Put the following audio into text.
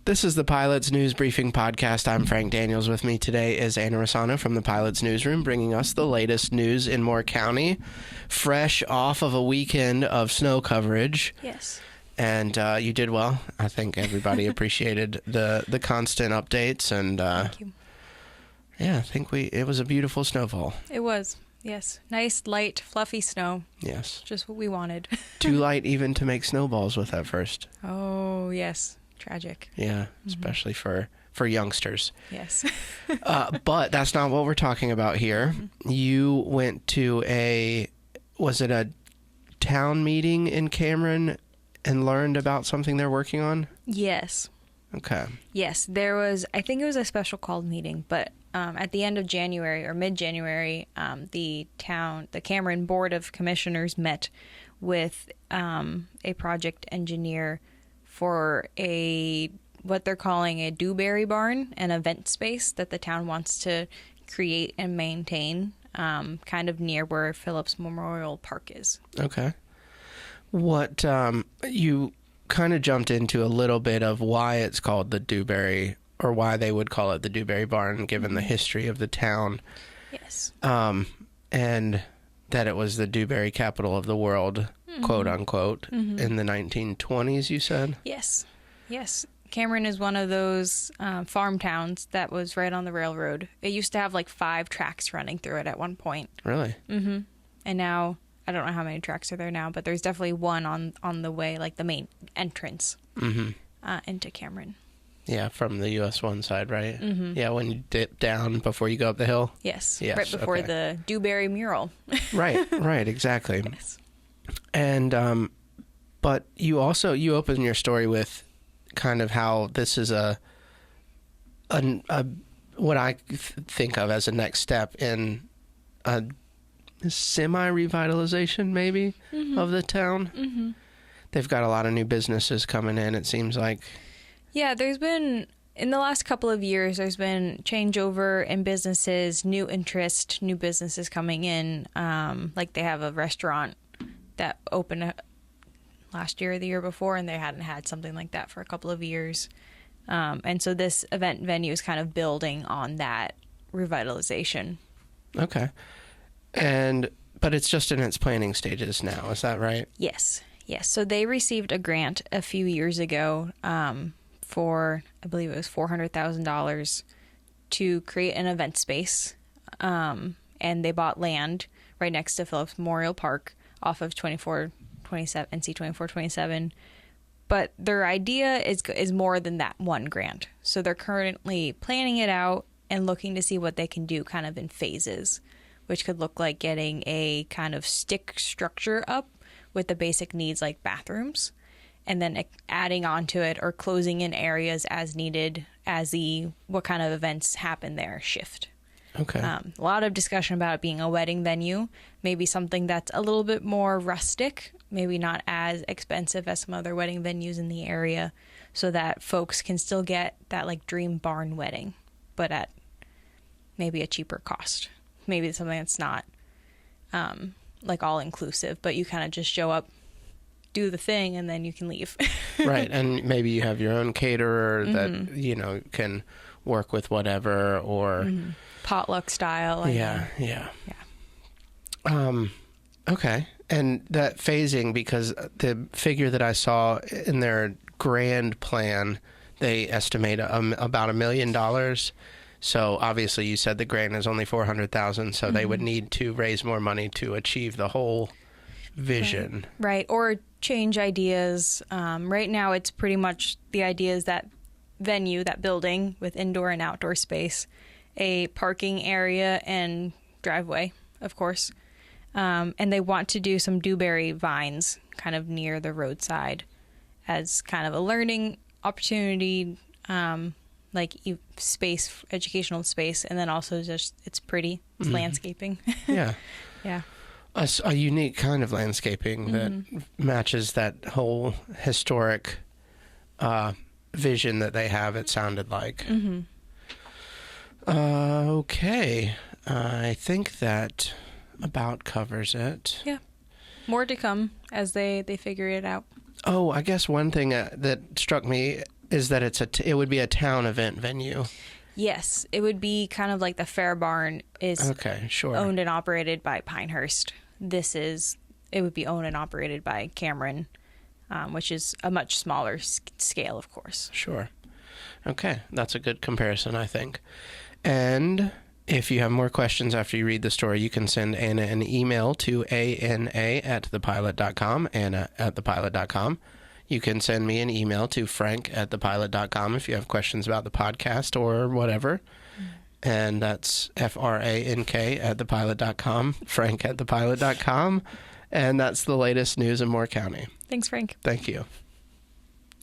This is the Pilot's News Briefing Podcast. I'm Frank Daniels. With me today is Ana Risano from the Pilot's Newsroom, bringing us the latest news in Moore County, fresh off of a weekend of snow coverage. Yes. And you did well. I think everybody appreciated the constant updates. And Thank you. Yeah, I think it was a beautiful snowfall. It was, yes. Nice, light, fluffy snow. Yes. Just what we wanted. Too light even to make snowballs with at first. Oh, yes. Tragic. Yeah, especially for youngsters. Yes. But that's not what we're talking about here. You went to was it a town meeting in Cameron and learned about something they're working on? Yes. Okay. Yes, I think it was a special called meeting, but at the end of January or mid-January, the Cameron Board of Commissioners met with a project engineer for what they're calling a Dewberry barn, an event space that the town wants to create and maintain, kind of near where Phillips Memorial Park is. Okay. What you kind of jumped into a little bit of why it's called the Dewberry, or why they would call it the Dewberry barn, given the history of the town. Yes. And that it was the Dewberry capital of the world, quote unquote, in the 1920s, you said? Yes. Yes. Cameron is one of those farm towns that was right on the railroad. It used to have like 5 tracks running through it at one point. Really? Mm-hmm. And now, I don't know how many tracks are there now, but there's definitely one on the way, like the main entrance into Cameron. Yeah, from the US 1 side, right? Mm-hmm. Yeah, when you dip down before you go up the hill? Yes. Yes, Right before okay. the Dewberry mural. Right, exactly. Yes. And, but you open your story with kind of how this is what I think of as a next step in a semi-revitalization, maybe, of the town. Mm-hmm. They've got a lot of new businesses coming in, it seems like. Yeah, in the last couple of years, there's been changeover in businesses, new interest, new businesses coming in. Like they have a restaurant that opened last year or the year before, and they hadn't had something like that for a couple of years. And so this event venue is kind of building on that revitalization. Okay. But it's just in its planning stages now, is that right? Yes. So they received a grant a few years ago for, I believe it was $400,000 to create an event space. And they bought land right next to Phillips Memorial Park off of NC 2427. But their idea is more than that one grant. So they're currently planning it out and looking to see what they can do kind of in phases, which could look like getting a kind of stick structure up with the basic needs like bathrooms, and then adding onto it or closing in areas as needed as what kind of events happen there shift. Okay. A lot of discussion about it being a wedding venue, maybe something that's a little bit more rustic, maybe not as expensive as some other wedding venues in the area, so that folks can still get that like dream barn wedding, but at maybe a cheaper cost. Maybe it's something that's not like all inclusive, but you kind of just show up, do the thing, and then you can leave. Right, and maybe you have your own caterer that can work with whatever, or potluck style. Yeah. Okay, and that phasing, because the figure that I saw in their grand plan, they estimate about $1 million. So obviously, you said the grant is only $400,000, so they would need to raise more money to achieve the whole vision. Right, or change ideas. Right now, it's pretty much the idea is that venue, that building with indoor and outdoor space, a parking area and driveway, of course. And they want to do some dewberry vines kind of near the roadside as kind of a learning opportunity, like space, educational space, and then also just it's pretty. It's landscaping. Yeah. Yeah. A unique kind of landscaping that matches that whole historic vision that they have, it sounded like. Okay. I think that about covers it. Yeah. More to come as they figure it out. Oh, I guess one thing that struck me is that it would be a town event venue. Yes, it would be kind of like the Fair Barn is Okay, sure. owned and operated by Pinehurst. It would be owned and operated by Cameron, which is a much smaller scale, of course. Sure. Okay, that's a good comparison, I think. And if you have more questions after you read the story, you can send Anna an email to ana@thepilot.com, anna@thepilot.com. You can send me an email to frank@thepilot.com if you have questions about the podcast or whatever. And that's FRANK@thepilot.com, frank@thepilot.com. And that's the latest news in Moore County. Thanks, Frank. Thank you.